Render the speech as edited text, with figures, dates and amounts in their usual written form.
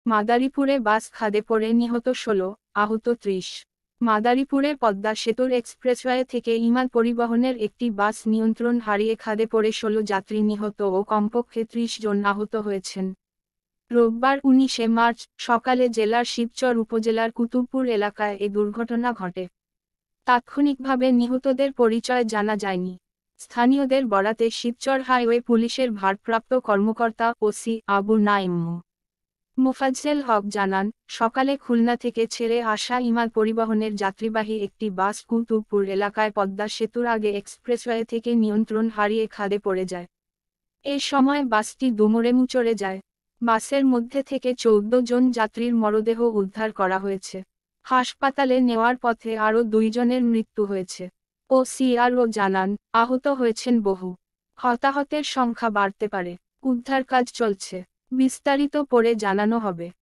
মাদারীপুরে বাস খাদে পড়ে নিহত ১৬, আহত ৩০। মাদারীপুরে পদ্মা সেতুর এক্সপ্রেসওয়ে থেকে ইমাল পরিবহনের একটি বাস নিয়ন্ত্রণ হারিয়ে খাদে পড়ে ১৬ যাত্রী নিহত ও কমপক্ষে ৩০ জন আহত হয়েছেন। রোববার ১৯শে মার্চ সকালে জেলার শিবচর উপজেলার কুতুবপুর এলাকায় এ দুর্ঘটনা ঘটে। তাৎক্ষণিকভাবে নিহতদের পরিচয় জানা যায়নি। স্থানীয়দের বরাতে শিবচর হাইওয়ে পুলিশের ভারপ্রাপ্ত কর্মকর্তা ওসি আবু নাঈম মো. মোফাজ্জেল হক জানান, সকালে খুলনা থেকে ছেড়ে আসা ইমাল পরিবহনের যাত্রীবাহী একটি বাস কুতুবপুর এলাকায় পদ্মা সেতুর আগে এক্সপ্রেসওয়ে থেকে নিয়ন্ত্রণ হারিয়ে খাদে পড়ে যায়। এ সময় বাসটি দুমড়ে মুচড়ে যায়। বাসের মধ্যে থেকে ১৪ জন যাত্রীর মরদেহ উদ্ধার করা হয়েছে। হাসপাতালে নেওয়ার পথে আরও ২ জনের মৃত্যু হয়েছে। ওসিআরও জানান, আহত হয়েছেন বহু। হতাহতের সংখ্যা বাড়তে পারে। উদ্ধার কাজ চলছে। বিস্তারিত পরে জানানো হবে।